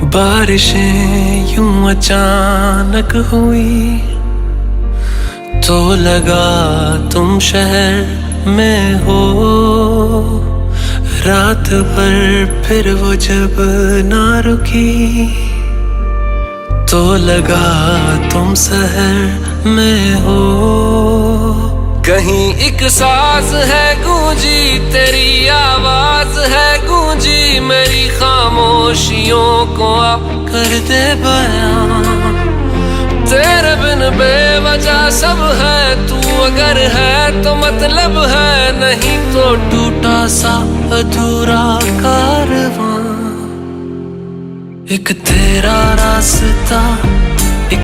बारिशें यूं अचानक हुई तो लगा तुम शहर में हो। रात भर फिर वो जब ना रुकी तो लगा तुम शहर में हो। कहीं एक साज है गूंजी तेरी आवाज है गूंजी मेरी खामोशियों को आ कर दे बयां। तेरे बिन बेवजह सब है तू अगर है तो मतलब है नहीं तो टूटा सा अधूरा कारवां। एक तेरा रास्ता